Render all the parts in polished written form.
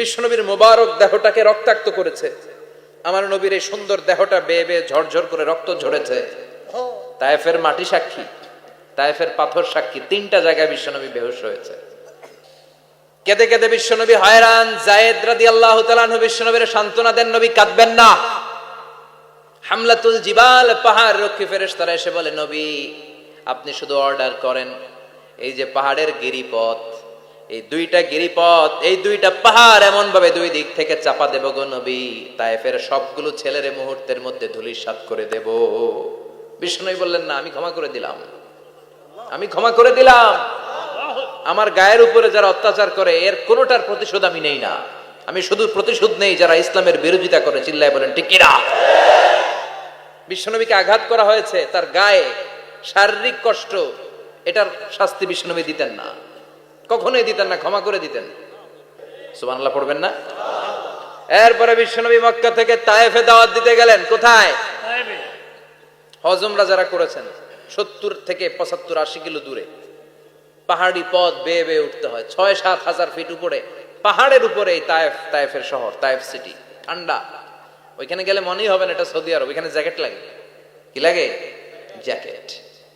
বিশ্বনবীর মোবারক দেহটাকে রক্তাক্ত করেছে। আমার নবীর এই সুন্দর দেহটা বেয়ে বেয়ে ঝরঝর করে রক্ত ঝরেছে। তায়েফের মাটি সাক্ষী, তায়েফের পাথর সাক্ষী, 3টা জায়গায় বিশ্বনবী বেহুশ হয়েছে। কেঁদে কেঁদে বিশ্বনবী হয়রান। যায়েদ রাদিয়াল্লাহু তাআলা আনহু বিশ্বনবীর সান্ত্বনা দেন, নবী কাঁদবেন না। হামলাতুল জিবাল, পাহাড় রক্ষী ফেরেশতারা এসে বলে, নবী আপনি শুধু অর্ডার করেন, এই যে পাহাড়ের গিরিপথ, এই 2টা গিরিপথ, এই 2টা পাহাড় এমন ভাবে 2 দিক থেকে চাপা দেব গো নবী, তায়েফের সবগুলো ছেলের মুহূর্তের মধ্যে ধূলিসাৎ করে দেব। বিষ্ণু বললেন, না, আমি ক্ষমা করে দিলাম, আমি ক্ষমা করে দিলাম। আমার গায়ের উপরে যারা অত্যাচার করে এর কোনোটার প্রতিশোধ আমি নেই না। আমি শুধু প্রতিশোধ নেই যারা ইসলামের বিরোধিতা করে। চিল্লায় বলেন ঠিক কিনা? বিশ্বনবীকে আঘাত করা হয়েছে, তার গায়ে শারীরিক কষ্ট, এটার শাস্তি বিশ্বনবী দিতেন না, কখনোই দিতেন না, ক্ষমা করে দিতেন। সুবহানাল্লাহ পড়বেন না? এরপরে বিশ্বনবী মক্কা থেকে তায়েফে দাওয়াত দিতে গেলেন। কোথায়? হজমরা যারা করেছেন 70 থেকে 75 80 কিলো দূরে, পাহাড়ি পথ বেয়ে বেয়ে উঠতে হয়, 6-7 হাজার ফিট উপরে, পাহাড়ের উপরে এই তায়েফের শহর, তায়েফ সিটি। ঠান্ডা, ওইখানে গেলে মনেই হবে না এটা সৌদি আরব। এখানে জ্যাকেট লাগে। কি লাগে? জ্যাকেট।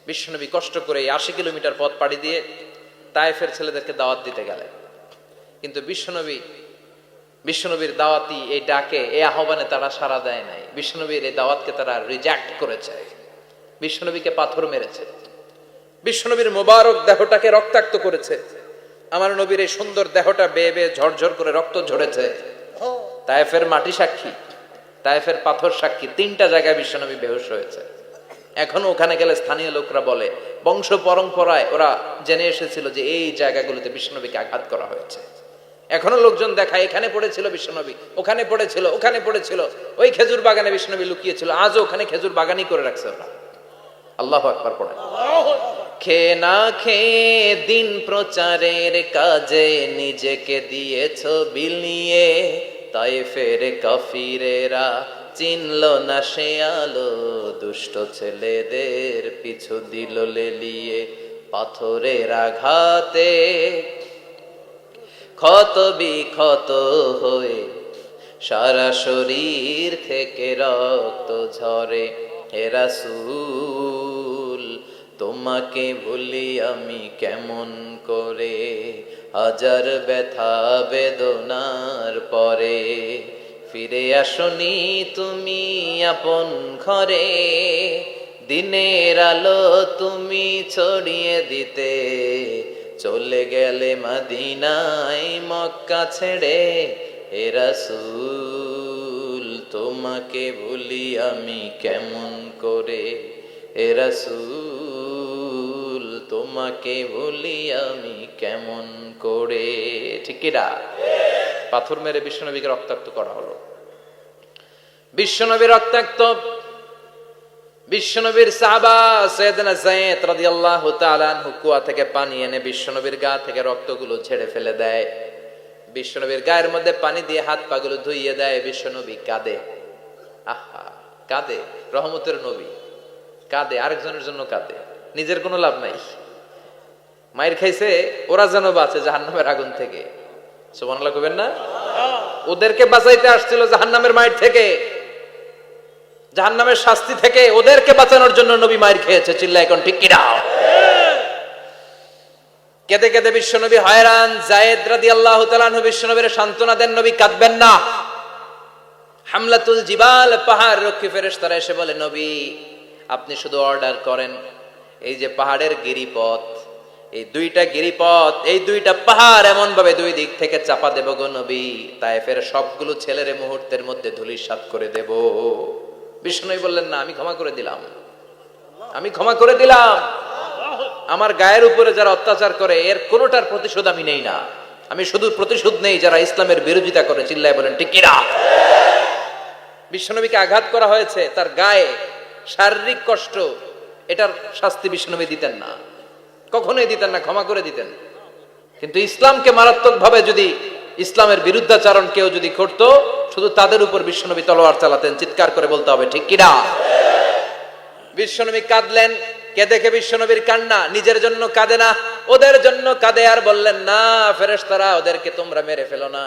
বিশ্বনবী কষ্ট করে 80 কিলোমিটার পথ পাড়ি দিয়ে তায়েফের ছেলেদেরকে দাওয়াত দিতে গেলেন। কিন্তু বিশ্বনবীর দাওয়াতি এই ডাকে, এই আহ্বানে তারা সাড়া দেয় নাই। বিশ্বনবীর এই দাওয়াতকে তারা রিজেক্ট করেছে। বিশ্বনবীকে পাথর মেরেছে। বিশ্বনবীর মোবারক দেহটাকে রক্তাক্ত করেছে। আমার নবীর এই সুন্দর দেহটা বেয়ে বেয়ে ঝরঝর করে রক্ত ঝরেছে। তায়েফের মাটি সাক্ষী, তায়েফের পাথর সাক্ষী, 3টা জায়গায় বিশ্বনবী বেহুশ হয়েছে। এখনো ওখানে গেলে স্থানীয় লোকরা বলে, বংশ পরম্পরায় ওরা জেনে এসেছিল যে এই জায়গাগুলোতে বিশ্বনবীকে আঘাত করা হয়েছে। এখনো লোকজন দেখায়, এখানে পড়েছিল বিশ্বনবী, ওখানে পড়েছিল, ওখানে পড়েছিল, ওই খেজুর বাগানে বিশ্বনবী লুকিয়েছিল, আজও ওখানে খেজুর বাগানই করে রাখছে ওরা। আল্লাহু আকবার পড়েন। খেয়ে না খেয়ে দিন প্রচারের কাজে নিজেকে দিয়েছ বিলিয়ে, তায়েফের কাফিরেরা চিনল না সে আলো, দুষ্ট ছেলেদের পিছু দিল লেলিয়ে, পাথরের আঘাতে ক্ষত বিক্ষত হয়ে সারা শরীর থেকে রক্ত ঝরে। হে রাসূল তোমাকে ভুলি আমি কেমন করে, হাজার ব্যথা বেদনার পরে ফিরে আসনি তুমি আপন ঘরে, দিনের আলো তুমি ছড়িয়ে দিতে চলে গেলে মদিনায় মক্কা ছেড়ে। হে রাসূল তোমাকে ভুলি আমি কেমন করে, হে রাসূল তোমাকে ভুলি আমি কেমন করে। ঠিক কি না? পাথর মেরে বিশ্বনবীকে রক্তাক্ত করা হলো। বিশ্বনবী রক্তাক্ত। বিশ্বনবীর সাহাবা সাইয়েদনা যায়েদ রাদিয়াল্লাহু তাআলা আনহু কুয়া থেকে পানি এনে বিশ্বনবীর গা থেকে রক্তগুলো ঝেড়ে ফেলে দেয়। বিশ্বনবীর গায়ের মধ্যে পানি দিয়ে হাত পাগুলো ধুইয়ে দেয়। বিশ্বনবী কাঁদে। আহা, কাঁদে। রহমতের নবী কাঁদে, আরেকজনের জন্য কাঁদে, নিজের কোনো লাভ নাই। মায়ের খাইছে, ওরা যেন বাঁচে জাহান্নামের আগুন থেকে। সুবহানাল্লাহ কইবেন না? ওদেরকে বাঁচাইতে আসছিল জাহান্নামের মায়ের থেকে, জাহান্নামের শাস্তি থেকে। ওদেরকে বাঁচানোর জন্য নবী মায়ের খেয়েছে। চিল্লায় এখন ঠিক কিনা? কেঁদে কেঁদে বিশ্বনবী হয়রান। যায়েদ রাদিয়াল্লাহু তাআলা আনহু বিশ্বনবীর সান্ত্বনা দেন, নবী কাঁদবেন না। হামলাতুল জিবাল, পাহাড় রক্ষী ফেরেশতারা এসে বলে, নবী আপনি শুধু অর্ডার করেন, এই যে পাহাড়ের গিরিপথ, এই 2টা গিরিপথ, এই 2টা পাহাড় এমন ভাবে 2 দিক থেকে চাপা দেব গো নবী, তায়েফের সবগুলো ছেলের মুহূর্তের মধ্যে ধূলিসাৎ করে দেব। বিষ্ণু বললেন, না, আমি ক্ষমা করে দিলাম, আমি ক্ষমা করে দিলাম। আমার গায়ের উপরে যারা অত্যাচার করে এর কোনোটার প্রতিশোধ আমি নেই না। আমি শুধু প্রতিশোধ নেই যারা ইসলামের বিরোধিতা করে। চিল্লায় বলেন ঠিক কিনা? বিশ্বনবীকে আঘাত করা হয়েছে, তার গায়ে শারীরিক কষ্ট, এটার শাস্তি বিশ্বনবী দিতেন না, কখনোই দিতেন না, ক্ষমা করে দিতেন। কিন্তু ইসলামকে মারাত্মক ভাবে যদি ইসলামের বিরুদ্ধাচরণ কেউ যদি করত, শুধু তাদের উপর বিশ্বনবী তলোয়ার চালাতেন। চিৎকার করে বলতে হবে ঠিক কিনা? বিশ্বনবী কাঁদলেন। কে দেখে বিশ্বনবীর কান্না, নিজের জন্য কাঁদে না, ওদের জন্য কাঁদে। আর বললেন, না ফেরেশতারা, ওদেরকে তোমরা মেরে ফেলো না,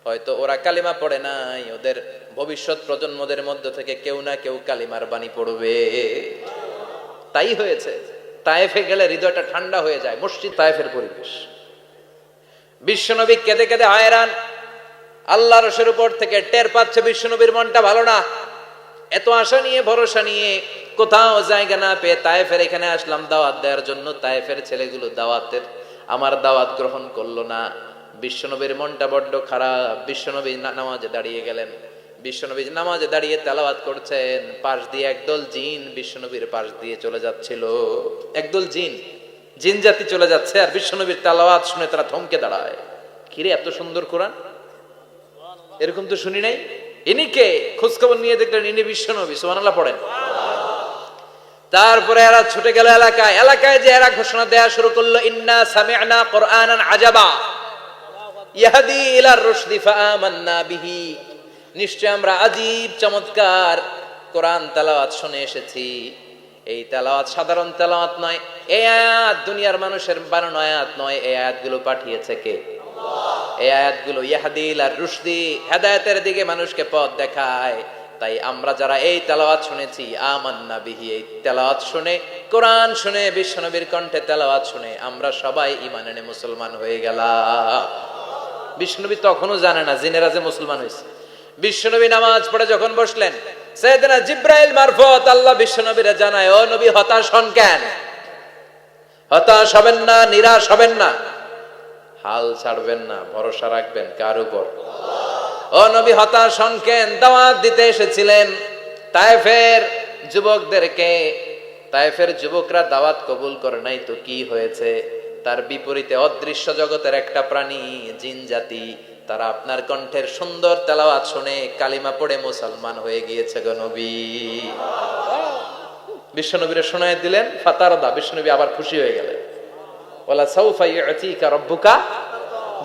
হয়তো ওরা কালিমা পড়ে নাই, ওদের ভবিষ্যৎ প্রজন্মদের মধ্য থেকে কেউ না কেউ কালিমার বাণী পড়বে। তাই হয়েছে। তায়েফে গেলে হৃদয়টা ঠান্ডা হয়ে যায়। মসজিদ তায়েফের পরিবেশ। বিশ্বনবী কেঁদে কেঁদে হায়রান। আল্লাহ রসের উপর থেকে টের পাচ্ছে বিশ্বনবীর মনটা ভালো না। এত আশা নিয়ে ভরসা নিয়ে কোথাও জায়গা না পেয়ে তায়েফের এখানে আসলাম দাওয়াত দেওয়ার জন্য। তায়েফের ছেলেগুলো আমার দাওয়াত গ্রহণ করলো না। বিশ্বনবীর মনটা বড্ড খারাপ। বিশ্বনবী নামাজে দাঁড়িয়ে গেলেন। বিশ্বনবী নামাজে দাঁড়িয়ে তেলাওয়াত করছেন। পাশ দিয়ে একদল জিন বিশ্বনবীর পাশ দিয়ে চলে যাচ্ছিল। একদল জিন জাতি চলে যাচ্ছে, আর বিশ্বনবীর তেলাওয়াত শুনে তারা থমকে দাঁড়ায়। কিরে, এত সুন্দর কোরআন, এরকম তো শুনি নাই। ইনি কে? খোঁজখবর নিয়ে দেখলেন ইনি বিশ্বনবী। সুবহানাল্লাহ পড়েন। তারপরে এরা ছুটে গেল এলাকায় যে এরা ঘোষণা দেয়া শুরু করলো, ইন্না সামি'না কুরআনান আজাবা ইয়াহদি ইলার রুশদি ফাআমান্না বিহি। নিশ্চয় আমরা আজীব চমৎকার কোরআন তেলাওয়াত শুনে এসেছি। এই তেলাওয়াত সাধারণ তেলাওয়াত নয়, এই আয়াত দুনিয়ার মানুষের বানানো আয়াত নয়। এই আয়াতগুলো পাঠিয়েছে কে? আল্লাহ। এই আয়াতগুলো ইয়াহদি ইলার রুশদি, হেদায়েতের দিকে মানুষকে পথ দেখায়। তাই আমরা যারা এই তেলাওয়াত শুনেছি, আমান্না বিহি, এই তেলাওয়াত শুনে, কোরআন শুনে, বিশ্বনবীর কণ্ঠে তেলাওয়াত শুনে আমরা সবাই ঈমান এনে মুসলমান হয়ে গেলাম। বিশ্বনবী তখনও জানে না জিনেরা যে মুসলমান হয়েছে। বিশ্বনবী নামাজ পড়ে যখন বসলেন, সাইয়েদনা জিব্রাইল মারফত আল্লাহ বিশ্বনবীরে জানায়, ও নবী হতাশ হন কেন? হতাশ হবেন না, নিরাশ হবেন না, হাল ছাড়বেন না, ভরসা রাখবেন কার উপর? ও নবী হতাশ হন কেন? দাওয়াত দিতে এসেছিলেন তায়েফের যুবকদেরকে। তায়েফের যুবকরা দাওয়াত কবুল করে নাই তো কি হয়েছে? তার বিপরীতে অদৃশ্য জগতের একটা প্রাণী, জিন জাতি, তারা আপনার কণ্ঠের সুন্দর তেলাওয়াত শুনে কালিমা পড়ে মুসলমান হয়ে গিয়েছে গো নবী। বিশ্বনবীরে শোনায় দিলেন, ফাতারদা, বিশ্বনবী আবার খুশি হয়ে গেলেন। ওয়ালা সাউফা ইউতিকা রাব্বুকা।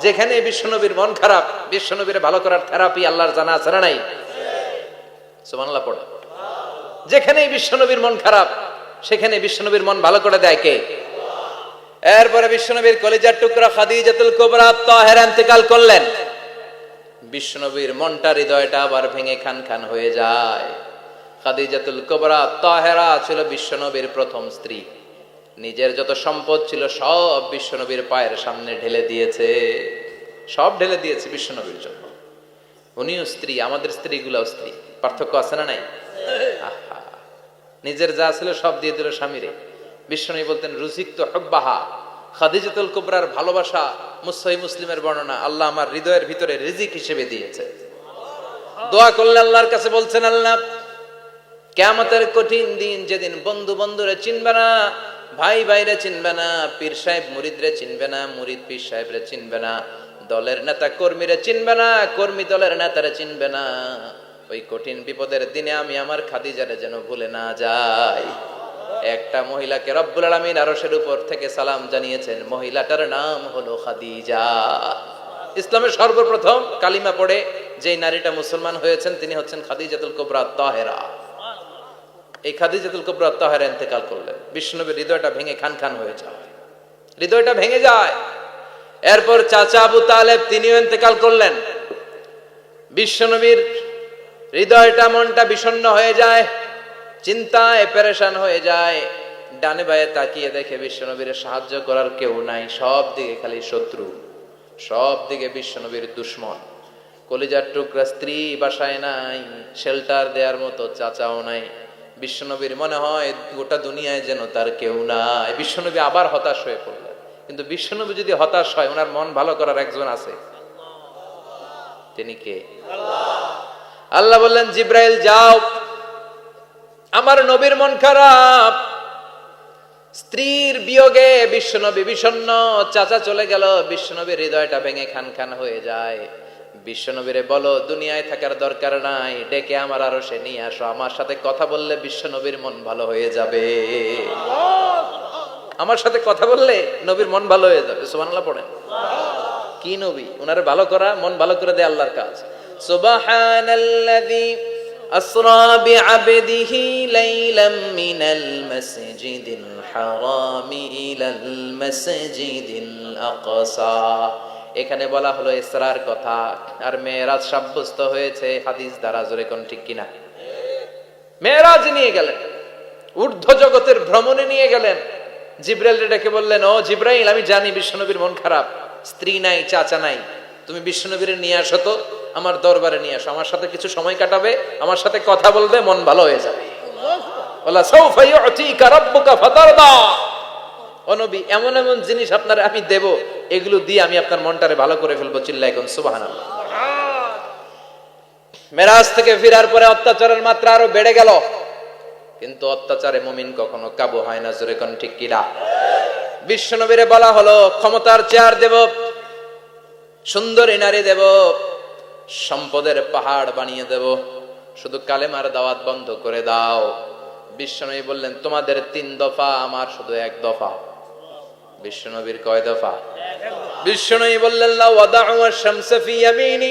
যেখানে বিশ্বনবীর মন খারাপ, বিশ্বনবীর ভালো করার থেরাপি আল্লাহর জানা আছে না নাই? সুবহানাল্লাহ পড়ে। যেখানেই বিশ্বনবীর মন খারাপ, সেখানে বিশ্বনবীর মন ভালো করে দেয় কে? এরপরে বিশ্বনবীর কলিজার টুকরা খাদিজাতুল কুবরা তাহেরা ইন্তেকাল করলেন। বিশ্বনবীর মনটা, হৃদয়টা আবার ভেঙে খান খান হয়ে যায়। খাদিজাতুল কুবরা তাহেরা ছিল বিশ্বনবীর প্রথম স্ত্রী। নিজের যত সম্পদ ছিল সব বিশ্বনবীর পায়ের সামনে ঢেলে দিয়েছে। সব ঢেলে দিয়েছে বিশ্বনবীর জন্য। উনিও স্ত্রী, আমাদের স্ত্রীগুলাও স্ত্রী। পার্থক্য আছে না নাই? আহা, নিজের যা ছিল সব দিয়ে দিল স্বামীরে। বিশ্বনবী বলতেন, রুজিকতু হুব্বাহা। খাদিজাতুল কুবরার ভালোবাসা সহিহ মুসলিমের বর্ণনা, আল্লাহ আমার হৃদয়ের ভিতরে রিজিক হিসেবে দিয়েছে। দোয়া করলে আল্লাহর কাছে বলছেন, আল্লাহ কিয়ামতের কঠিন দিন, যেদিন বন্ধু বন্ধুরে চিনবে না, ভাই ভাইরে চিনবে না, পীর সাহেব মুরিদরে চিনবে না, মুরিদ পীর সাহেবরে চিনবে না, দলের নেতা কর্মীরে চিনবে না, কর্মী দলের নেতারে চিনবে না, ওই কঠিন বিপদের দিনে আমি আমার খাদিজারে যেন ভুলে না যাই। একটা মহিলাকে রব্বুল আলামিন আরশের উপর থেকে সালাম জানিয়েছেন, মহিলাটার নাম হলো খাদিজা। ইসলামের সর্বপ্রথম কালিমা পড়ে যেই নারীটা মুসলমান হয়েছেন তিনি হচ্ছেন খাদিজাতুল কুবরা তাহেরা। এই খাদিজাতুল কুবরা তাহেরা ইন্তেকাল করলেন। বিশ্বনবীর হৃদয়টা ভেঙে খান খান হয়ে যায়, হৃদয়টা ভেঙে যায়। এরপর চাচা আবু তালেব তিনিও ইন্তেকাল করলেন। বিশ্বনবীর হৃদয়টা, মনটা বিষণ্ণ হয়ে যায়, চিন্তায় পেরেশান হয়ে যায়। ডানে বায়ে তাকিয়ে দেখে বিশ্বনবীর সাহায্য করার কেউ নাই, সব দিকে খালি শত্রু, সব দিকে বিশ্বনবীর দুশ্মন। কলিজার টুকরা স্ত্রী বাসায় নাই, শেল্টার দেওয়ার মতো চাচাও নাই। বিশ্বনবীর মনে হয় গোটা দুনিয়ায় যেন তার কেউ নাই। বিশ্বনবী আবার হতাশ হয়ে পড়লেন। কিন্তু বিশ্বনবী যদি হতাশ হয়, ওনার মন ভালো করার একজন আছে। তিনি কে? আল্লাহ বললেন, জিব্রাইল যাও, আমার নবীর মন খারাপ, স্ত্রীর বিয়োগে বিশ্বনবী বিষণ্ণ, চাচা চলে গেল, বিশ্বনবীর হৃদয়টা ভেঙে খান খান হয়ে যায়। বিশ্বনবীরে বলো দুনিয়ায় থাকার দরকার নাই, ডেকে আমার আরশে নিয়ে আসো, আমার সাথে কথা বললে বিশ্বনবীর মন ভালো হয়ে যাবে। আমার সাথে কথা বললে নবীর মন ভালো হয়ে যাবে। সুবহানাল্লাহ পড়েন। কি নবী, ওনারে ভালো করা, মন ভালো করে দেয় আল্লাহর কাজ। সুবহানাল্লাযী আসরা বিআবদিহি লাইলাম মিনাল মাসজিদিল হারামি ইলাল মাসজিদিল আকসা। এখানে বলা হলো ইসরার কথা, আর মেরাজ সাব্যস্ত হয়েছে হাদিস দ্বারা। জোরে কোন ঠিক কিনা? মেরাজ নিয়ে গেলেন, ঊর্ধ্ব জগতের ভ্রমণে নিয়ে গেলেন। জিব্রাইল ডেকে বললেন, ও জিব্রাইল, আমি জানি বিশ্বনবীর মন খারাপ, স্ত্রী নাই, চাচা নাই, তুমি বিশ্বনবীর নিয়ে আসো তো, আমার দরবারে নিয়ে আসো, আমার সাথে কিছু সময় কাটাবে, আমার সাথে কথা বলবে, মন ভালো হয়ে যাবে। ওয়ালা সাউফা ইউতিকা রাব্বুকা ফাতারদা। ও নবী, এমন এমন জিনিস আপনারে আমি দেব, এগুলো দিয়ে আমি আপনার মনটারে ভালো করে ফেলবো। চিল্লায় কোন সুবহানাল্লাহ। মেরাজ থেকে ফেরার পরে অত্যাচারের মাত্রা আরো বেড়ে গেল, কিন্তু অত্যাচারে মুমিন কখনো কাবু হয় না। জোরে কোন ঠিক কিনা? বিশ্বনবীরে বলা হলো, ক্ষমতার চেয়ার দেব, সুন্দরী নারী দেব, সম্পদের পাহাড় বানিয়ে দেব, শুধু কালেমার দাওয়াত বন্ধ করে দাও। বিশ্বনবী বললেন, তোমাদের 3 দফা, আমার শুধু 1 দফা। বিশ্বনবীর কয় দফা? বিশ্বনবী বললেন, লা ওয়াদাউ আশ-শামসা ফি ইয়ামিনি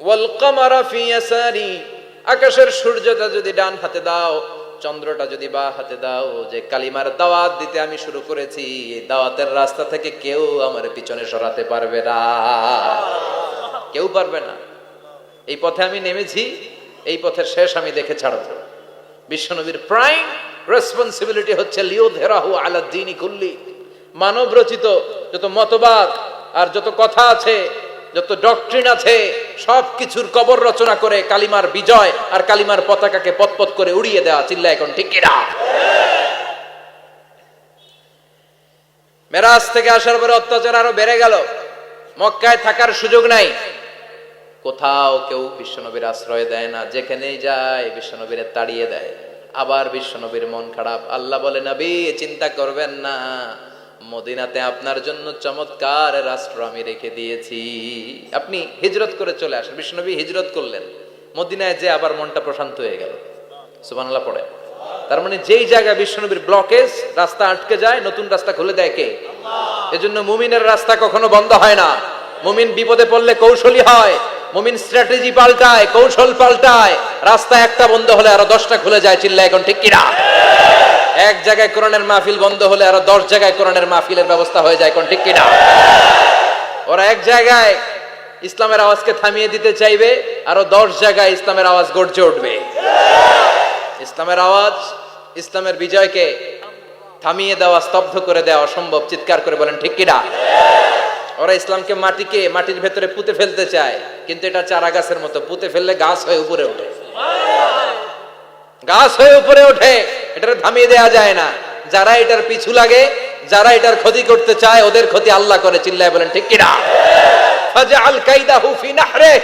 ওয়াল কামারা ফি ইয়াসারি। আকাশের সূর্যটা যদি ডান হাতে দাও, চন্দ্রটা যদি বাঁ হাতে দাও, যে কালিমার দাওয়াত দিতে আমি শুরু করেছি, এই দাওয়াতের রাস্তা থেকে কেউ আমার পিছনে সরাতে পারবে না, কেউ পারবে না। এই পথে আমি নেমেছি, এই পথের শেষ আমি দেখে ছাড়ব। বিশ্বনবীর প্রাইম রেসপন্সিবিলিটি হচ্ছে লিউযহিরাহু আলা দ্বীনি কুল্লি। মানব রচিত যত মতবাদ আর যত কথা আছে, যত ডক্ট্রিন আছে, সবকিছুর কবর রচনা করে কালিমার বিজয় আর কালিমার পতাকাকে পতপত করে উড়িয়ে দেওয়া। চিল্লায় এখন ঠিক কিনা? মেরাজ থেকে আসার পরে অত্যাচার আরো বেড়ে গেল, মক্কায় থাকার সুযোগ নাই, কোথাও কেউ বিশ্বনবীর আশ্রয় দেয় না, যেখানেই যায় বিশ্বনবীরে তাড়িয়ে দেয়। আবার বিশ্বনবীর মন খারাপ। আল্লাহ বলে, নবী চিন্তা করবেন না, মদিনাতে আপনার জন্য চমৎকার রাষ্ট্র আমি রেখে দিয়েছি, আপনি হিজরত করে চলে আসেন। বিশ্বনবী হিজরত করলেন, মদিনায় যে আবার মনটা প্রশান্ত হয়ে গেল। সুবহানাল্লাহ পড়ে। তার মানে যেই জায়গায় বিশ্বনবীর ব্লকেজ, রাস্তা আটকে যায়, নতুন রাস্তা খুলে দেয় কে? আল্লাহ। এজন্য মুমিনের রাস্তা কখনো বন্ধ হয় না। মুমিন বিপদে পড়লে কৌশলী হয়, মুমিন স্ট্র্যাটেজি পাল্টায়, কৌশল পাল্টায়। রাস্তা একটা বন্ধ হলে আরো 10টা খুলে যায়। চিল্লায় এখন ঠিক কিনা? এক জায়গায় কোরআনের মাহফিল বন্ধ হলে আরো 10 জায়গায় কোরআনের মাহফিলের ব্যবস্থা হয়ে যায়। কোন ঠিক কিনা? ওরা এক জায়গায় ইসলামের আওয়াজকে থামিয়ে দিতে চাইবে, আরো 10 জায়গায় ইসলামের আওয়াজ গর্জে উঠবে। ইসলামের আওয়াজ, ইসলামের বিজয়কে থামিয়ে দেওয়া, স্তব্ধ করে দেওয়া অসম্ভব। চিৎকার করে বলেন ঠিক কিনা? ওরা ইসলামকে মাটির ভেতরে পুঁতে ফেলতে চায়, কিন্তু এটা চারা গাছের মতো, পুঁতে ফেললে গাছ হয়ে উপরে ওঠে, গাছ হয়ে উপরে ওঠে, এটারে থামিয়ে দেওয়া যায় না। যারা এটার পিছু লাগে, যারা এটার ক্ষতি করতে চায়, ওদের ক্ষতি আল্লাহ করে। চিল্লায় বলেন ঠিক কিনা? ফাজআল কাইদাহু ফি নাহরে।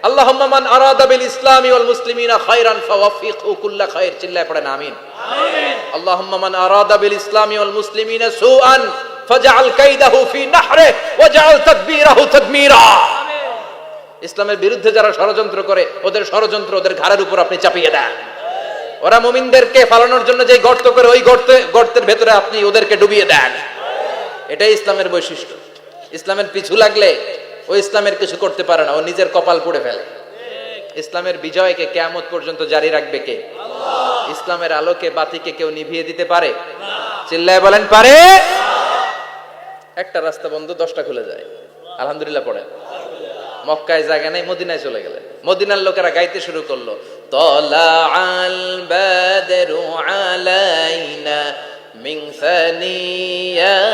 আল্লাহুম্মা মান আরাদা বিল ইসলামি ওয়াল মুসলিমিনা খায়রান ফাওয়াফিকহু কুল্লা খায়র। চিল্লায় পড়েন আমিন। আমিন। আল্লাহুম্মা মান আরাদা বিল ইসলামি ওয়াল মুসলিমিনা সুআন ফাজআল কাইদাহু ফি নাহরে ওয়াজআল তাদবীরাহু তাদমীরা। ইসলামের বিরুদ্ধে যারা ষড়যন্ত্র করে, ওদের ষড়যন্ত্র ওদের ঘাড়ের উপর আপনি চাপিয়ে দেন। ওরা মুমিনদেরকে ফালানোর জন্য যে গর্ত করে, ওই গর্তের ভেতরে আপনি ওদেরকে ডুবিয়ে দেন। এটাই ইসলামের বৈশিষ্ট্য। ইসলামের পিছু লাগলে ও ইসলামের কিছু করতে পারে না, ও নিজের কপাল পুড়ে ফেলে। ইসলামের বিজয়কে কিয়ামত পর্যন্ত জারি রাখবে কে? আল্লাহ। ইসলামের আলোকে বাতিকে কেউ নিভিয়ে দিতে পারে না। চিল্লায় বলেন পারে? একটা রাস্তা বন্ধ, 10টা খুলে যায়। আলহামদুলিল্লাহ পড়ে। মক্কায় জায়গা নাই, মদিনায় চলে গেলেন। মদিনার লোকেরা গাইতে শুরু করলো, তলাআল বাদরু আলাইনা মিন সানিয়াতিল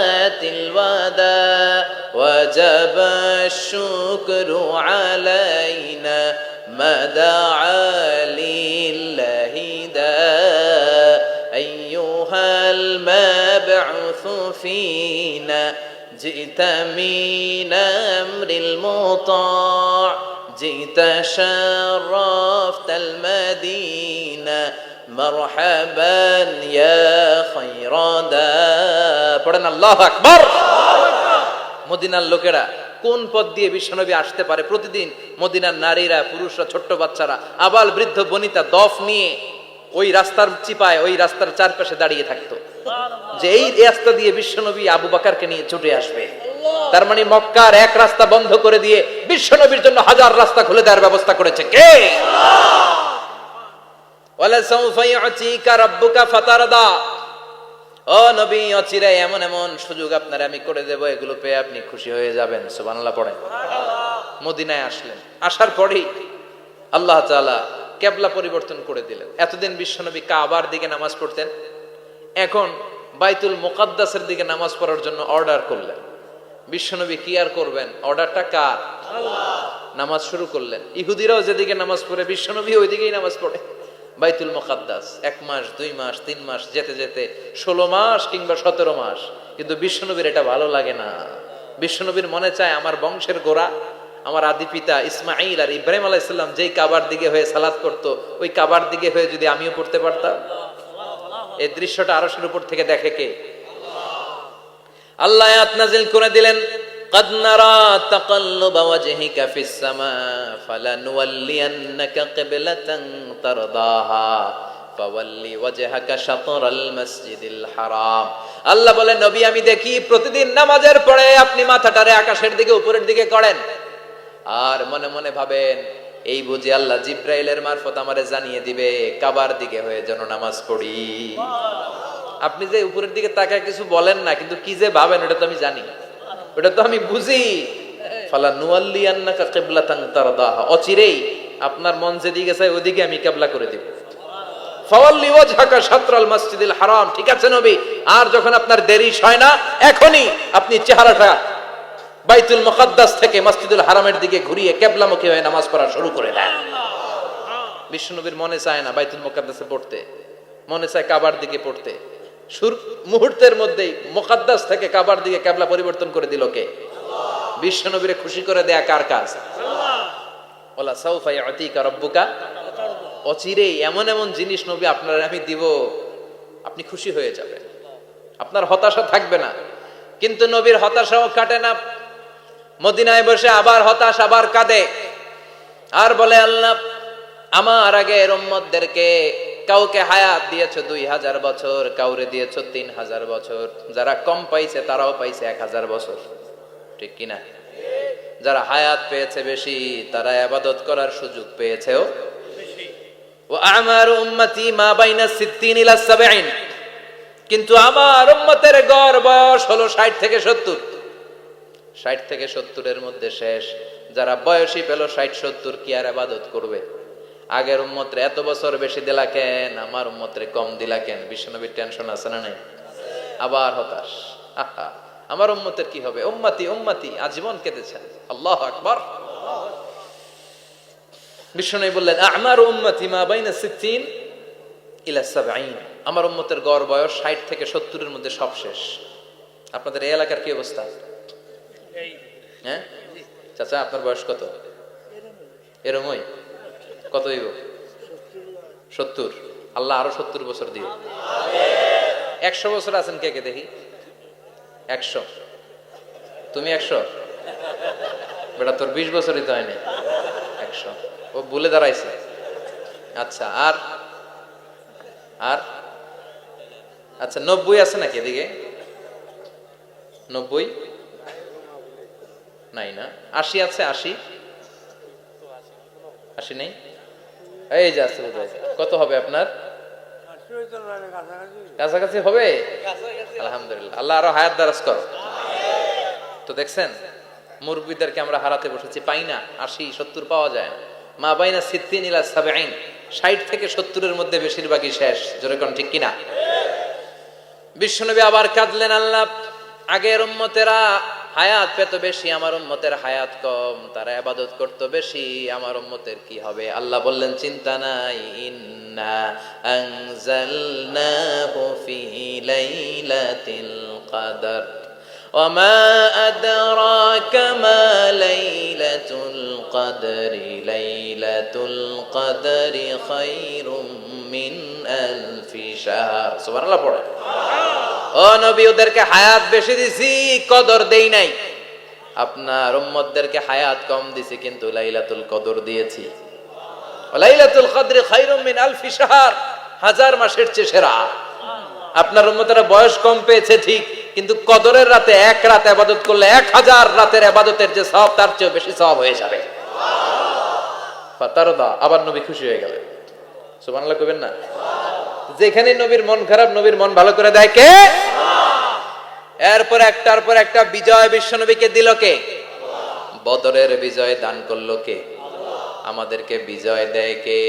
ওয়াদা ওয়াজাবা শুকরু আলাইনা মাদাআ লিল্লাহি দা আইয়ুহাল মাবউসু ফিনা جئت من أمر المطاع جئت شرفت المدينة مرحبا يا خير دا পড়েন আল্লাহু আকবার। মদিনার লোকেরা কোন পথ দিয়ে বিশ্বনবী আসতে পারে? প্রতিদিন মদিনার নারীরা, পুরুষরা, ছোট্ট বাচ্চারা, আবাল বৃদ্ধ বনিতা দফ নিয়ে ওই রাস্তার চিপায়, ওই রাস্তার চারপাশে দাঁড়িয়ে থাকতো, যে এই রাস্তা দিয়ে বিশ্বনবী আবু বকরকে নিয়ে ছুটে আসবে। তার মানে মক্কার এক রাস্তা বন্ধ করে দিয়ে বিশ্বনবীর জন্য হাজার রাস্তা খুলে দেওয়ার ব্যবস্থা করেছে কে? ওয়ালা সাউফা ইউতিকা রাব্বুকা ফাতারদা। ও নবী, অচিরে এমন এমন সুযোগ আপনার আমি করে দেব, এগুলো পেয়ে আপনি খুশি হয়ে যাবেন। সুবহানাল্লাহ পড়েন। মদিনায় আসলেন, আসার পরেই আল্লাহ তাআলা কিবলা পরিবর্তন করে দিলেন। এতদিন বিশ্বনবী কাবার দিকে নামাজ পড়তেন, এখন বাইতুল মুকাদ্দাসের দিকে নামাজ পড়ার জন্য অর্ডার করলেন। বিশ্বনবী কি আর করবেন, অর্ডারটা কার? আল্লাহ। নামাজ শুরু করলেন। ইহুদিরাও যেদিকে নামাজ পড়ে বিশ্বনবী ওইদিকেই নামাজ পড়ে। বাইতুল মুকাদ্দাস 1 মাস 2 মাস 3 মাস যেতে যেতে 16 মাস কিংবা 17 মাস, কিন্তু বিশ্বনবীর এটা ভালো লাগে না। বিশ্বনবীর মনে চায় আমার বংশের গোড়া, আমার আদি পিতা ইসমাঈল আর ইব্রাহিম আলাইহিস সালাম যেই কাবার দিকে হয়ে সালাত করতো, ওই কাবার দিকে হয়ে যদি আমিও পড়তে পারতাম। এই দৃশ্যটা আরশের উপর থেকে দেখে কে? আল্লাহ আয়াত নাযিল করে দিলেন, قد نرى تقلب وجهك في السماء فلنولينك قبلة ترضاها فول وجهك شطر المسجد الحرام। আল্লাহ বলে, নবী আমি দেখি প্রতিদিন নামাজের পরে আপনি মাথাটারে আকাশের দিকে উপরের দিকে করেন, আর মনে মনে ভাবেন এই বুঝি আল্লাহ জিব্রাইলের মারফত আমারে জানিয়ে দিবে কাবার দিকে হয়ে যেন নামাজ পড়ি। আপনি যে উপরের দিকে তাকায় কিছু বলেন না, কিন্তু কি যে ভাবেন ওটা তো আমি জানি, ওটা তো আমি বুঝি। ফালা নুয়াল্লিয়ান্নাকা কিবলাতান তারদাহা, অচিরেই আপনার মন যেদিকে চায় ওদিকে আমি কিবলা করে দিব। ফাওয়াল্লি ওয়াজহাকা শাতরাল মসজিদিল হারাম। ঠিক আছে নবী, আর যখন আপনার দেরি হয় না, এখনই আপনি চেহারাটা বাইতুল মুকাদ্দাস থেকে মসজিদুল হারামের দিকে ঘুরিয়ে কিবলামুখী হয়ে নামাজ পড়া শুরু করে দেন। বিশ্বনবীর মনে চায় না বাইতুল মুকাদ্দাসে পড়তে, মনে চায় কাবার দিকে পড়তে। মুহূর্তের মধ্যেই মুকাদ্দাস থেকে কাবার দিকে কিবলা পরিবর্তন করে দিল কে? আল্লাহ। বিশ্বনবীরে খুশি করে দেয়া কার কাজ? আল্লাহ। ওয়ালা সাউফা ইয়াতিকা রাব্বুকা, অচিরেই এমন এমন জিনিস নবী আপনার আমি দিব, আপনি খুশি হয়ে যাবেন, আপনার হতাশা থাকবে না। কিন্তু নবীর হতাশাও কাটে না। মদিনায় বসে আবার হতাশ, আবার কাঁদে, আর বলে আল্লাহ আমার আগের উম্মতদেরকে কাউকে হায়াত দিয়েছো 2000 বছর, কাউরে দিয়েছো 3000 বছর, যারা কম পাইছে তারাও পাইছে 1000 বছর, ঠিক কিনা? যারা হায়াত পেয়েছে বেশি, তারা ইবাদত করার সুযোগ পেয়েছেও বেশি। ওয়া আমারু উম্মতি মা বাইনা 60 ইলা 70, কিন্তু আমার উম্মতের গড় বয়স হলো 60 থেকে 70। 60 থেকে 70 এর মধ্যে শেষ। যারা বয়সী পেল 60-70, কি আর ইবাদত করবে? আগের উম্মতরে এত বছর বেশি দিলা কেন, আমার উম্মতরে কম দিলা কেন? বিশ্বনবীর টেনশন আছে না নাই? আবার হতাশ, আহা আমার উম্মতের কি হবে? উম্মতি উম্মতি আজীবন কেঁদেছেন। আল্লাহু আকবার। বিশ্বনবী বললেন আমারু উম্মতি মা বাইনা 60 ইলা 70, আমার উম্মতের গড় বয়স 60 থেকে 70 এর মধ্যে সব শেষ। আপনাদের এই এলাকার কি অবস্থা? হ্যাঁ চাচা, আপনার বয়স কত? এরমই কত হইব? 70। আল্লাহ আরো 70 বছর দিও। 100 বছর আছেন কে কে দেখি? 100। তুমি 100? বেটা তোর 20 বছরই তো হয়নি। 100 ও ভুলে দাঁড়াইছে। আচ্ছা, আর আর আচ্ছা 90 আছে নাকি এদিকে? 90 নাই না? 80 আছে? 80 নেই? এই যে আছে। কত হবে আপনার? কাছাকাছি হবে। আলহামদুলিল্লাহ, আল্লাহ আরো হায়াত দারাজ করো। তো দেখছেন মুরব্বীদেরকে আমরা হারাতে বসেছি, পাই না। 80-70 পাওয়া যায় না। মা বাইনা 60 ইলা 70, 60 থেকে 70 এর মধ্যে বেশিরভাগই শেষ। জোরে কোন ঠিক কিনা? বিশ্বনবী আবার কাঁদলেন, আল্লাহ আগের উম্মতেরা হায়াত পেত বেশি, আমার উম্মতের হায়াত কম, তারা ইবাদত করত বেশি, আমার উম্মতের কি হবে? আল্লাহ বললেন চিন্তা নাই, ইন্না আনজালনাহু ফি লাইলাতিল কদর ওয়া মা আদরাকা মা লাইলাতুল কদরি লাইলাতুল কদরি খায়রুম মিন আলফি শাহর। সুবহানাল্লাহ পড়ে। ও নবী, ওদেরকে হায়াত বেশি দিছি, কদর দেই নাই। আপনার উম্মতদেরকে হায়াত কম দিছি, কিন্তু লাইলাতুল কদর দিয়েছি। লাইলাতুল কদরি খায়রুম মিন আলফি শাহর, 1000 মাসের চেয়ে সেরা। আপনার উম্মতেরা বয়স কম পেয়েছে ঠিক, কিন্তু কদরের রাতে এক রাত ইবাদত করলে 1000 রাতের ইবাদতের যে সওয়াব, তার চেয়ে বেশি সওয়াব হয়ে যাবে। ফাতারদা, আবার নবী খুশি হয়ে গেলেন। সুবহানাল্লাহ কইবেন না? যেখানে নবীর মন খারাপ, নবীর মন ভালো করে দেয় কে? এরপর একটার পর একটা বিজয় বিশ্বনবীকে দিল কে? বদরের বিজয় দান করলো কে? আমাদেরকে বিজয় দেয় কে?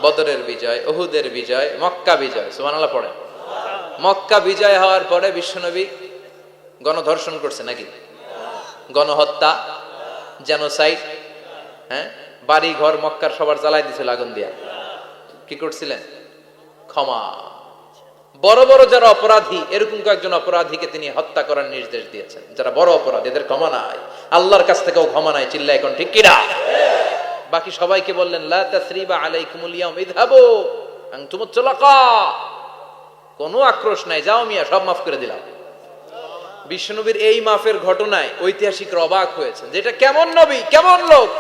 বদরের বিজয়, উহুদের বিজয়, মক্কা বিজয়। সুবহানাল্লাহ পড়ে। মক্কা বিজয় হওয়ার পরে বিশ্বনবী গণধর্ষণ করছে নাকি? গণহত্যা, জেনোসাইড, হ্যাঁ, বাড়ি ঘর মক্কার সবার জ্বালাই দিছিল আগুন দিয়া। কি করছিলেন? ক্ষমা। বড় বড় যারা অপরাধী, এরকম কয়েকজন অপরাধীকে তিনি হত্যা করার নির্দেশ দিয়েছেন। যারা বড় অপরাধী, এদের ক্ষমা নাই, আল্লাহর কাছ থেকেও ক্ষমা নাই। চিল্লায় এখন ঠিক কিনা? বাকি সবাইকে বললেন লা তাসরিবা আলাইকুমুল ইয়াউম ইযহাবু আনতুমুত তুলাকা, কোনো আক্রোশ নাই, যাও মিয়া, সব মাফ করে দিলাম। বিশ্বনবীর এই মাফের ঘটনায় ঐতিহাসিকরা অবাক হয়েছে, যেটা কেমন নবী, কেমন লোক,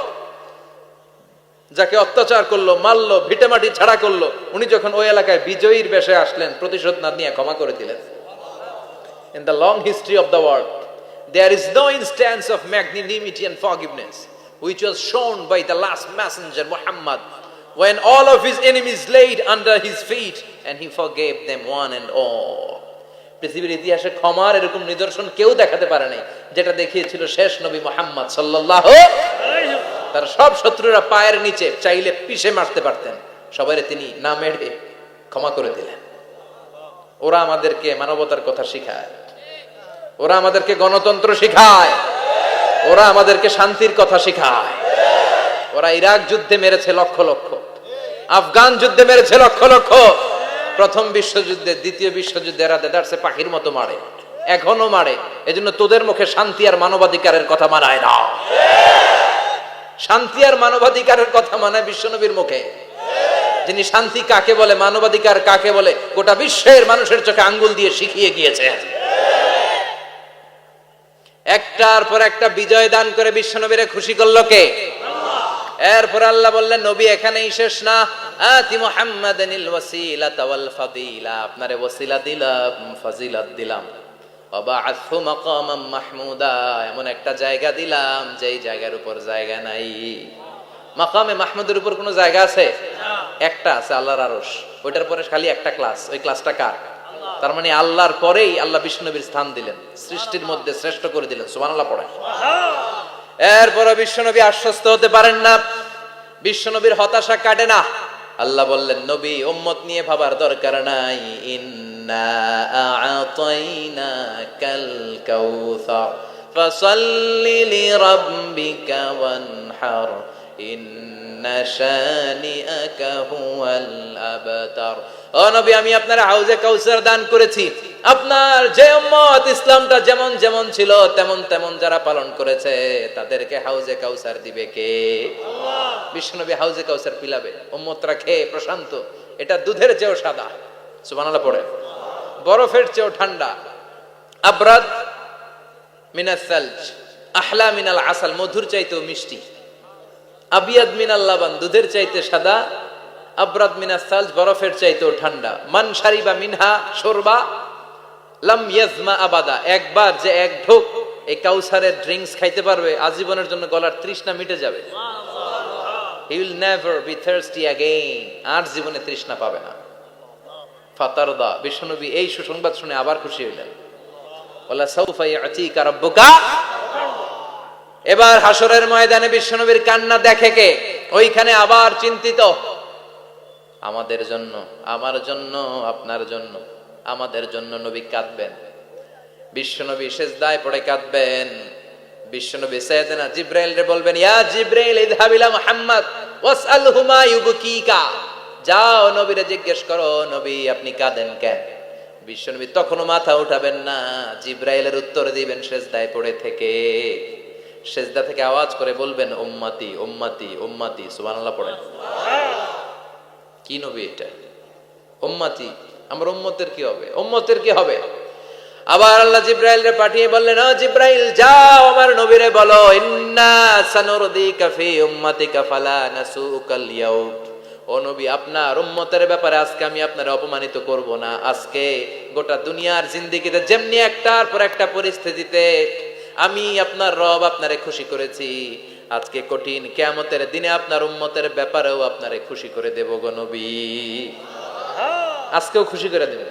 যাকে অত্যাচার করলো, মারলো, ভিটেমাটি ছাড়া করলো, উনি যখন ওই এলাকায় বিজয়ীর বেশে আসলেন, প্রতিশোধ না নিয়ে ক্ষমা করে দিলেন। In the long history of the world, there is no instance of magnanimity and forgiveness which was shown by the last messenger Muhammad, when all of his enemies laid under his feet and he forgave them one and all. পৃথিবীর ইতিহাসে ক্ষমার এরকম নিদর্শন কেউ দেখাতে পারে নাই, যেটা দেখিয়েছিল শেষ নবী মুহাম্মদ সাল্লাল্লাহু আলাইহি ওয়াসাল্লাম। তার সব শত্রুরা পায়ের নিচে চাইলে পিষে মারতে পারতেন, সবাইরে তিনি না মেরে ক্ষমা করে দিলেন। ওরা আমাদেরকে মানবতার কথা শিখায়, ওরা আমাদেরকে গণতন্ত্র শিখায়, ওরা আমাদেরকে শান্তির কথা শিখায়। ওরা ইরাক যুদ্ধে মেরেছে লক্ষ লক্ষ, আফগান যুদ্ধে মেরেছে লক্ষ লক্ষ, প্রথম বিশ্বযুদ্ধে, দ্বিতীয় বিশ্বযুদ্ধে এরা দেদারসে পাখির মতো মারে, এখনো মারে। এজন্য তোদের মুখে শান্তি আর মানবাধিকারের কথা মানায় না। শান্তি আর মানবাধিকারের কথা মানায় বিশ্বনবীর মুখে। যিনি শান্তি কাকে বলে, মানবাধিকার কাকে বলে, গোটা বিশ্বের মানুষের চোখে আঙ্গুল দিয়ে শিখিয়ে গিয়েছেন। একটার পর একটা বিজয় দান করে বিশ্বনবীরে খুশি করলো কে? এরপর আল্লাহ বললেন, নবী এখানেই শেষ না, আতি মুহাম্মাদানিল ওয়াসিলাতা ওয়াল ফাদিলা, আপনারে ওয়াসিলা দিলাম, ফাজিলাত দিলাম, ওয়াবা'আথহু মাকামাম মাহমুদা, এমন একটা জায়গা দিলাম যেই জায়গার উপর জায়গা নাই। মাকামে মাহমুদের উপর কোনো জায়গা আছে? একটা আছে, আল্লাহর আরশ। ওইটার পরে খালি একটা ক্লাস, ওই ক্লাসটা কার? তার মানে আল্লাহর পরেই আল্লাহ বিশ্বনবীর স্থান দিলেন, সৃষ্টির মধ্যে শ্রেষ্ঠ করে দিলেন। সুবহানাল্লাহ পড়ে। এরপরে বিশ্বনবী আশ্বস্ত হতে পারেন না, বিশ্বনবীর হতাশা কাটে না। আল্লাহ বললেন, নবী উম্মত নিয়ে ভাবার দরকার নাই, ইন্না আ'তাইনাকাল কাউসার ফাসাল্লি লিরাব্বিকা ওয়ানহার ইন্না শানিআকা হুয়াল আবতার। ও নবী, আমি আপনার হাউজে কাউসার দান করেছি। আপনার যে উম্মত ইসলামটা যেমন যেমন ছিল তেমন তেমন যারা পালন করেছে, তাদেরকে হাউজে কাউসার দিবে কে? আল্লাহ। বিশ্বনবী হাউজে কাউসার পিলাবে, উম্মতরা খেয়ে প্রশান্ত। এটা দুধের চেয়েও সাদা, সুবহানাল্লাহ পড়ে, বরফের চেয়েও ঠান্ডা, আবরাদ মিনাস সালজ আহলা মিনাল আসাল, মধুর চাইতেও মিষ্টি, আবিয়াদ মিনাল লাবান, দুধের চাইতে সাদা, আবরাদ মিনাস সালজ, বরফের চাইতেও ঠান্ডা। মান শারিবা মিনহা শরবা লাম ইয়াজমা আবাদা, একবার যে এক ঢোক এই কাউসারের ড্রিঙ্কস খাইতে পারবে, আজীবনের জন্য গলার তৃষ্ণা মিটে যাবে। He will never be thirsty again, আর জীবনে তৃষ্ণা পাবে না। ফাতারদা, বিশ্বনবী এই সুসংবাদ শুনে আবার খুশি হইলেন। ওয়ালা সাউফা ইয়াতিকা রাব্বুকা। এবার হাসরের ময়দানে বিশ্বনবীর কান্না দেখে কে? ওইখানে আবার চিন্তিত, আমাদের জন্য, আমার জন্য, আপনার জন্য, আমাদের জন্য নবী কাঁদবেন। বিশ্বনবী সিজদায় পড়ে কাঁদবেন। বিশ্বনবী সাইয়েদনা জিবরাইল রে বলবেন, ইয়া জিবরাইল ইযহাব ইলা মুহাম্মদ ওয়াসআলহু মা ইউবকিকা, যাও নবীরে জিজ্ঞেস করো, নবী আপনি কাঁদেন কেন? বিশ্বনবী তখনও মাথা উঠাবেন না, জিবরাইলের উত্তর দিবেন সিজদায় পড়ে থেকে। সিজদা থেকে আওয়াজ করে বলবেন, উম্মতি উম্মতি উম্মতি। সুবহানাল্লাহ পড়েন। কি নবী এটা? উম্মতি, আমার উম্মতের কি হবে, উম্মতের কি হবে? আবার আল্লাহ জিবরাইল রে পাঠিয়ে বললেন, ও জিবরাইল যাও আমার নবীরে বলো, ইন্না সানুরদিকা ফি উম্মতিকা ফালা নাসুকাল ইয়াউম। ও নবী, আপনার উম্মতের ব্যাপারে আজকে আমি আপনারে অপমানিত করব না। আজকে গোটা দুনিয়ার জিন্দেগিতে যেমনি একটার পর একটা পরিস্থিতিতে আমি আপনার রব আপনারে খুশি করেছি, আজকে কঠিন কিয়ামতের দিনে আপনার উম্মতের ব্যাপারেও আপনারে খুশি করে দেব গো নবী। আজকেও খুশি করে দিবেন।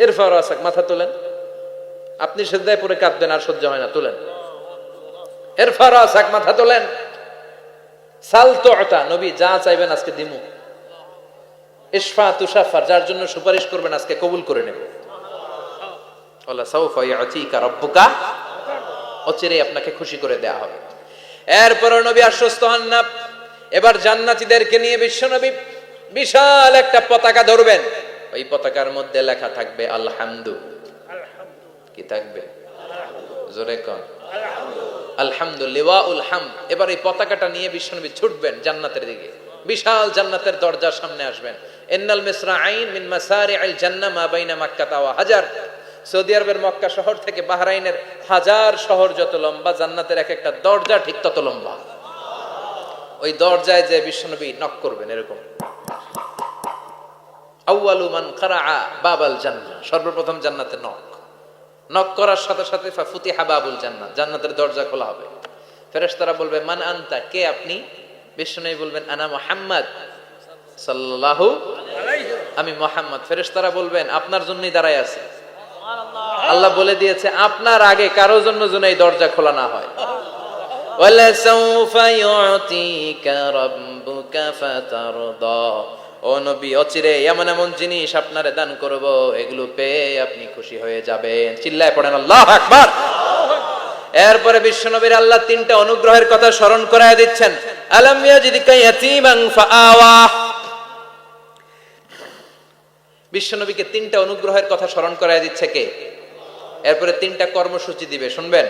ইরফা রাসাক, মাথা তোলেন। আপনি সিজদায় পড়ে কাঁদবেন, আর সহ্য হয় না, তোলেন। ইরফা রাসাক, মাথা তোলেন। সাল তুতা, নবী যা চাইবেন আজকে দিমু। ইশফা তুশাফার, যার জন্য সুপারিশ করবেন আজকে কবুল করে নেব। ওয়ালা সাউফা ইয়াতিকা রাব্বুকা, অচিরেই আপনাকে খুশি করে দেয়া হবে। এরপর নবী আশ্বস্ত হন না। এবার জান্নাতীদেরকে নিয়ে বিশ্বনবী বিশাল একটা পতাকা ধরবেন। ওই পতাকার মধ্যে লেখা থাকবে আলহামদু। কি থাকবে? জোরে কোন আলহামদুলিল্লাহুল হামদ। এবার এই পতাকাটা নিয়ে বিশ্বনবী ছুটবেন জান্নাতের দিকে। বিশাল জান্নাতের দরজার সামনে আসবেন। ইন্নাল মিসরাঈন মিন মাসারি'আল জান্নাহ মা বাইনা মাক্কাহ ওয়া হাজার। সৌদি আরবের মক্কা শহর থেকে বাহরাইনের হাজার শহর যত লম্বা, জান্নাতের এক একটা দরজা ঠিক তত লম্বা। ওই দরজায় যে বিশ্বনবী নক করবেন এরকম, আউয়ালু মান কারাআ বাবাল জান্নাহ, সর্বপ্রথম জান্নাতে নক করার সাথে সাথে ফাফুতিহা বাবুল জান্নাহ, জান্নাতের দরজা খোলা হবে। ফেরেশতারা বলবে মান আনতা, কে আপনি? বিশ্বনবী বলবেন আনা মুহাম্মদ সাল্লাল্লাহু আলাইহি, আমি মুহাম্মদ। ফেরেশতারা বলবেন আপনার জন্যই দাঁড়ায় আছি। আল্লাহ বলে দিয়েছে আপনার আগে কারো জন্য যেন এই দরজা খোলা না হয়। ওয়ালা সাউফা ইউতিকা রাব্বুকা ফাতারদা, ও নবী অচিরে এমন এমন জিনিস আপনারে দান করব, এগুলো পেয়ে আপনি খুশি হয়ে যাবেন। চিল্লায় পড়েন আল্লাহু আকবার। এরপরে বিশ্বনবীর আল্লাহ তিনটা অনুগ্রহের কথা স্মরণ করায় দিচ্ছেন। আলাম ইয়াজিদকা ইয়াতীমান ফাআওয়া, বিশ্বনবীকে তিনটা অনুগ্রহের কথা স্মরণ করায় দিচ্ছে কে? এরপরে তিনটা কর্মসূচি দিবে, শুনবেন?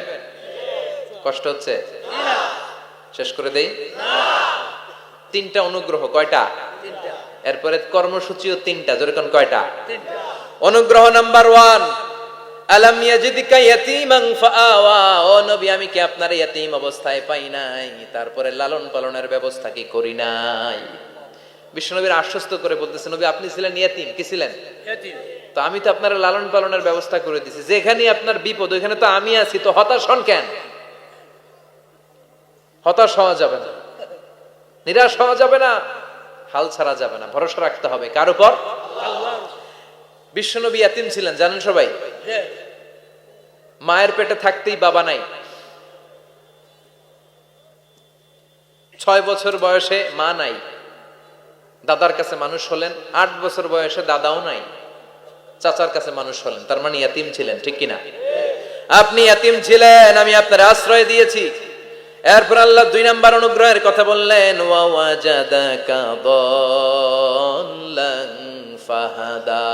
কষ্ট হচ্ছে? শেষ করে দেই। তিনটা অনুগ্রহ, কয়টা? এরপরে কর্মসূচিও তিনটা, যেরকম কয়টা? অনুগ্রহ নাম্বার 1, আলাম ইয়াজিদকা ইয়াতীমান ফাআওয়া, ও নবী আমি কি আপনার ইয়াতীম অবস্থায় পাই নাই, তারপরে লালন পালনের ব্যবস্থা কি করি নাই? বিশ্বনবীর আশ্বস্ত করে বলতেছে নবী আপনি ছিলেন ইয়াতীম, কি ছিলেন? ইয়াতীম। তো আমি তো আপনার লালন পালনের ব্যবস্থা করে দিয়েছি। যেখানে আপনার বিপদ ওইখানে তো আমি আছি, তো হতাশ হন কেন? হতাশ হওয়া যাবে না, নিরাশ হওয়া যাবে না, হাল ছাড়া যাবে না, ভরসা রাখতে হবে কার উপর? আল্লাহ। বিশ্বনবী ইয়াতীম ছিলেন জানেন সবাই। মায়ের পেটে থাকতেই বাবা নাই। 6 বছর বয়সে মা নাই, দাদার কাছে মানুষ হলেন। 8 বছর বয়সে দাদাও নাই, চাচার কাছে মানুষ হলেন। তার মানে ইয়াতীম ছিলেন, ঠিক কিনা? আপনি ইয়াতীম ছিলেন, আমি আপনার আশ্রয় দিয়েছি। এরপর আল্লাহ 2 নাম্বার অনুগ্রহের কথা বললেন, ওয়া ওয়াজাদাকা দাল্লান ফাহাদা,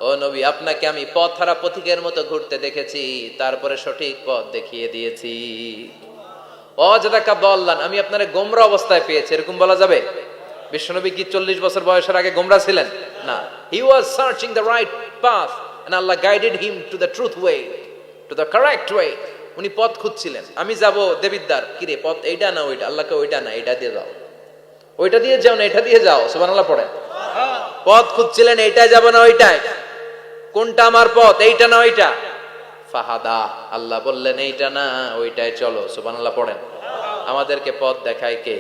ও নবী আপনাকে আমি পথহারা পথিকের মতো ঘুরতে দেখেছি, তারপরে সঠিক পথ দেখিয়ে দিয়েছি। ওয়াজাদাকা দাল্লান, আমি আপনারে গোমরা অবস্থায় পেয়েছি, এরকম বলা যাবে? বিশ্বনবী কি 40 বছর বয়সের আগে গোমরা ছিলেন? না, he was searching the right path and Allah guided him to the truth way, to the correct way. উনি পথ খুঁজছিলেন। আমি যাব দেবিদ্দার, কি রে পথ এইটা না ওইটা? আল্লাহকে ওইটা না এটা দিয়ে যাও, ওইটা দিয়ে যাও না এটা দিয়ে যাও, সুবহানাল্লাহ পড়েন। পথ খুঁজছিলেন, এইটাই যাব না ওইটাই, কোনটা আমার পথ, এইটা না ওইটা? ফাহাদা, আল্লাহ বললেন এইটা না ওইটাই চলো, সুবহানাল্লাহ পড়েন। আমাদেরকে পথ দেখায় কে?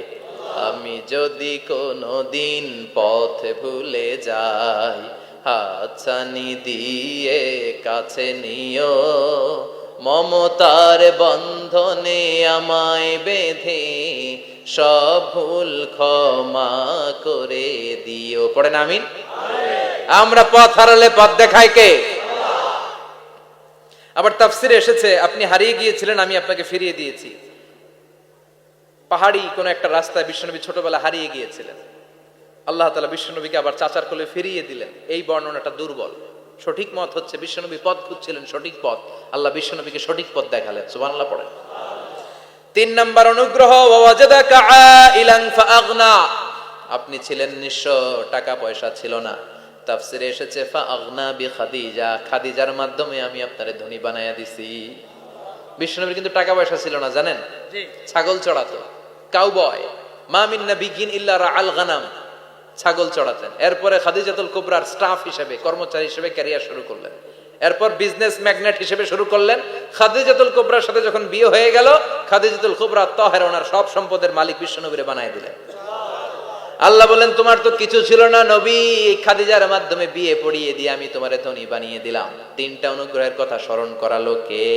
আমি যদি কোনদিন পথ ভুলে যাই, হাতছানি দিয়ে কাছে নিও, মমতার বন্ধনে আমায় বেঁধে সব ভুল ক্ষমা করে দিও। পড়েন আমিন। আমরা পথ হারালে পথ দেখায় কে? আবার তাফসিরে এসেছে আপনি হারিয়ে গিয়েছিলেন, আমি আপনাকে ফিরিয়ে দিয়েছি। পাহাড়ি কোন একটা রাস্তায় বিশ্বনবী ছোটবেলা হারিয়ে গিয়েছিলেন, আল্লাহ তাআলা বিশ্বনবীকে আবার চাচার কোলে ফিরিয়ে দিলেন। এই বর্ণনাটা দুর্বল। সঠিক মত হচ্ছে বিশ্বনবী পথ খুঁজছিলেন, সঠিক পথ, আল্লাহ বিশ্বনবীকে সঠিক পথ দেখালেন। সুবহানাল্লাহ পড়েন। 3 নাম্বার অনুগ্রহ, ওয়াজাদাকা আইলান ফাআগনা, আপনি ছিলেন নিঃস্ব, টাকা পয়সা ছিল না। তাফসিরে এসেছে ফাআগনা বিখাদিজা, খাদিজার মাধ্যমে আমি আপনারে ধনী বানায়া দিছি। বিশ্বনবীর কিন্তু টাকা পয়সা ছিল না জানেন, ছাগল চড়াতো, কাউবয়। মা মিন নাবিয়্যিন ইল্লা রাআল গানাম, ছাগল চড়াতেন। এরপরে খাদিজাতুল কুবরার স্টাফ হিসেবে, কর্মচারী হিসেবে ক্যারিয়ার শুরু করলেন। এরপর বিজনেস ম্যাগনেট হিসেবে শুরু করলেন। খাদিজাতুল কুবরার সাথে যখন বিয়ে হয়ে গেল, খাদিজাতুল কুবরা তাহেরা ওনার সব সম্পদের মালিক বিশ্বনবীরে বানায় দিলেন। আল্লাহ বলেন তোমার তো কিছু ছিল না নবী, খাদিজার মাধ্যমে বিয়ে পড়িয়ে দিয়ে আমি তোমারে ধনী বানিয়ে দিলাম। তিনটা অনুগ্রহের কথা স্মরণ করালো কে?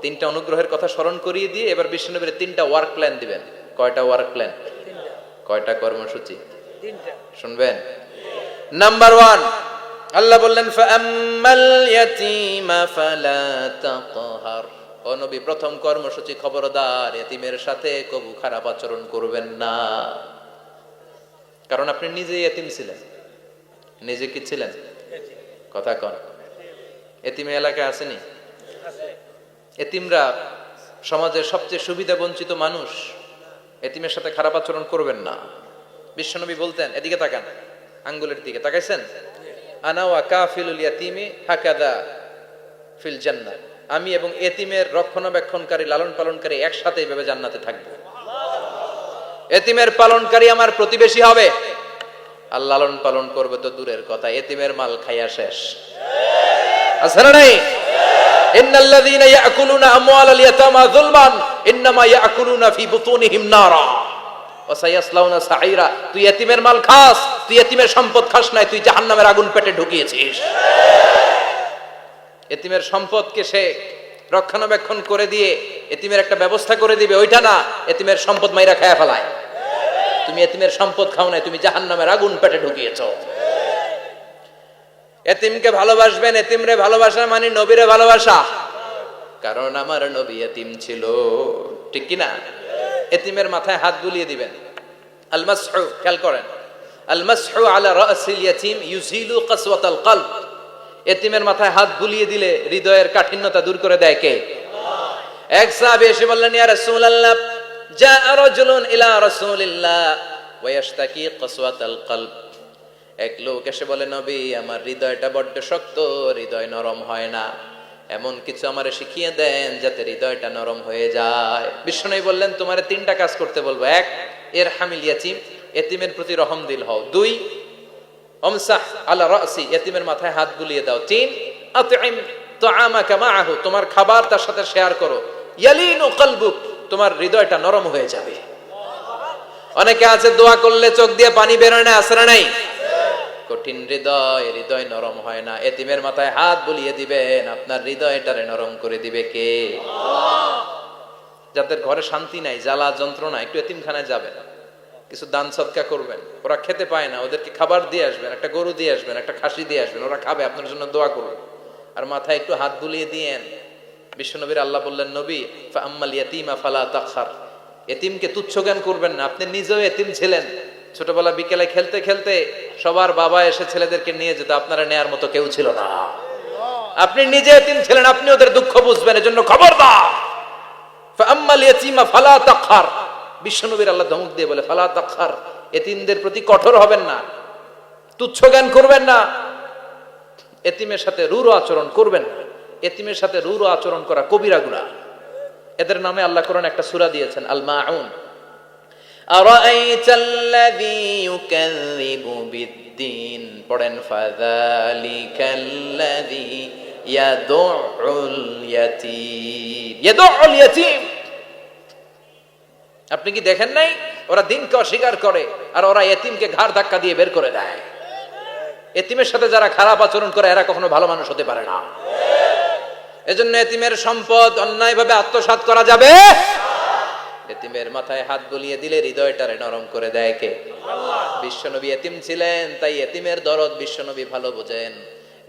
তিনটা অনুগ্রহের কথা স্মরণ করিয়ে দিয়ে এবার বিশ্বনবীর তিনটা ওয়ার্ক প্ল্যান দিবেন। কয়টা ওয়ার্ক প্ল্যান? কয়টা কর্মসূচি? শুনবেন। নাম্বার 1, আল্লাহ বললেন ফাআম্মাল ইয়াতীমা ফালা তাকহার। ও নবী, প্রথম কর্মসূচি, খবরদার এতিমের সাথে কবু খারাপ আচরণ করবেন না। কারণ আপনি নিজেই এতিম ছিলেন। নিজে কি ছিলেন? কথা কন। এতিমে এলাকায় আসেনি? এতিমরা সমাজের সবচেয়ে সুবিধা বঞ্চিত মানুষ। এতিমের সাথে খারাপ আচরণ করবেন না। বিশ্বনবী বলতেন, এদিকে তাকান, আঙ্গুলের দিকে তাকাইছেন, আনা ওয়া কাফিলুল ইয়াতীমি হাকাদা ফিল জান্নাহ। আমি এবং এতিমের রক্ষণাবেক্ষণকারী, লালন পালনকারী একসাথে এইভাবে জান্নাতে থাকবো। এতিমের পালনকারী আমার প্রতিবেশী হবে, আর লালন পালন করবে তো দূরের কথা, এতিমের মাল খাইয়া শেষ। আছে না নাই? ইন্নাল্লাযীনা ইয়াকুলুনা আমওয়ালাল ইয়াতামা যুলমান ইন্নামা ইয়াকুলুনা ফি বুতুনিহিম নারা ওয়া সায়াসলাউনা সাঈরা। তুই এতিমের মাল খাস, তুই এতিমের সম্পদ খাস নাই, তুই জাহান্নামের আগুন পেটে ঢুকিয়েছিস। এতিমের সম্পদকে সে রক্ষণাবেক্ষণ করে দিয়ে এতিমের একটা ব্যবস্থা করে দিবে, ওইটা না, এতিমের সম্পদ মাইরা খায়া ফেলায়। তুমি এতিমের সম্পদ খাও নাই, তুমি জাহান্নামের আগুন পেটে ঢুকিয়েছো। এতিমকে ভালোবাসবেন, এতিমরে ভালোবাসা মানে নবীরে ভালোবাসা। কারণ আমার নবী এতিম ছিল, ঠিক কি না? এতিমের মাথায় হাত বুলিয়ে দিবেন। আল মাসহু, খেয়াল করেন, আল মাসহু আলা রাসিল ইয়াতীম ইউজিলু কাসওয়াতাল কলব। এতিমের মাথায় হাত বুলিয়ে দিলে হৃদয়ের কাঠিন্যতা দূর করে দেয় কে? এক সাহাবী এসে বললেন, ইয়া রাসূলুল্লাহ, জাআ রাজুলুন ইলা রাসূলিল্লাহ ওয়া ইয়াশতাকি কাসওয়াতাল কলব। এক লোক এসে বলে, নবী, আমার হৃদয়টা বড্ড শক্ত, হৃদয় নরম হয় না, এমন কিছু আমারে শিখিয়ে দেন যাতে হৃদয়টা নরম হয়ে যায়। বিশ্বনবী বললেন, তোমারে তিনটা কাজ করতে বলবো। 1, ইরহামিল ইয়াতীম, এতিমের প্রতি রহমদিল হও। 2, আমসাহ আলা রাসি, এতিমের মাথায় হাত বুলিয়ে দাও। 3, আতইম তাআমাকা মাআহু, তোমার খাবার তার সাথে শেয়ার করো। ইয়ালিনু কলবুক, তোমার হৃদয়টা নরম হয়ে যাবে। অনেকে আছে দোয়া করলে চোখ দিয়ে পানি বের হয় না, আসরা নাই? কঠিন হৃদয়, হৃদয় নরম হয় না। এতিমের মাথায় হাত বুলিয়ে দিবেন, আপনার হৃদয়টারে নরম করে দিবে কে? যাদের ঘরে শান্তি নাই, জ্বালা যন্ত্রণা, একটু এতিমখানায় যাবেন, কিছু দান সদকা করবেন। ওরা খেতে পায় না, ওদেরকে খাবার দিয়ে আসবেন, একটা গরু দিয়ে আসবেন, একটা খাসি দিয়ে আসবেন, ওরা খাবে, আপনার জন্য দোয়া করবে। আর মাথায় একটু হাত বুলিয়ে দিয়েন। বিশ্বনবীর আল্লাহ বললেন, নবী, ফাআম্মাল ইয়াতীমা ফালা তাকহার, এতিমকে তুচ্ছ জ্ঞান করবেন না। আপনি নিজেও এতিম ছিলেন। ছোটবেলা বিকেলে খেলতে খেলতে সবার বাবা এসে ছেলেদেরকে নিয়ে যেত, আপনারা নেয়ার মতো কেউ ছিল না। আপনি নিজে এতিম ছিলেন, আপনি ওদের দুঃখ বুঝবেন, এজন্য খবরদার। ফাআম্মাল ইয়াতীমা ফালা তাকহার, বিশ্বনবীর আল্লাহ ধমক দিয়ে বলে, ফালা তাকহার, এতিমদের প্রতি কঠোর হবেন না, তুচ্ছ জ্ঞান করবেন না, এতিমের সাথে রূঢ় আচরণ করবেন না। এতিমের সাথে রূঢ় আচরণ করা কবিরা গুনাহ। এদের নামে আল্লাহ কোরআন একটা সূরা দিয়েছেন, আল মাউন। আরাআইতাল্লাযী ইউকাযযিবু বিদ্দীন, পড়েন, ফাযালিকাল্লাযী ইয়াদুউল ইয়াতীম। ইয়াদুউল ইয়াতীম, আপনি কি দেখেন নাই? ওরা দিনকে অস্বীকার করে, আর ওরা এতিমকে ঘাড় ধাক্কা দিয়ে বের করে দেয়। এতিমের সাথে যারা খারাপ আচরণ করে, এরা কখনো ভালো মানুষ হতে পারে না। এজন্য এতিমের সম্পদ অন্যায়ভাবে আত্মসাৎ করা যাবে। এতিমের মাথায় হাত বুলিয়ে দিলে হৃদয়টারে নরম করে দেয় কে? আল্লাহ। বিশ্বনবী এতিম ছিলেন, তাই এতিমের দরদ বিশ্বনবী ভালো বোঝেন।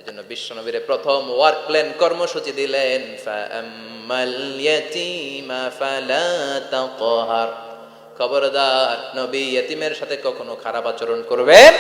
এজন্য বিশ্বনবীর প্রথম ওয়ার্ক প্ল্যান, কর্মসূচি দিলেন, ফাআম্মাল ইয়াতীমা ফালা তাকহার, খবরদার নবী এতিমের সাথে কখনো খারাপ আচরণ করবেন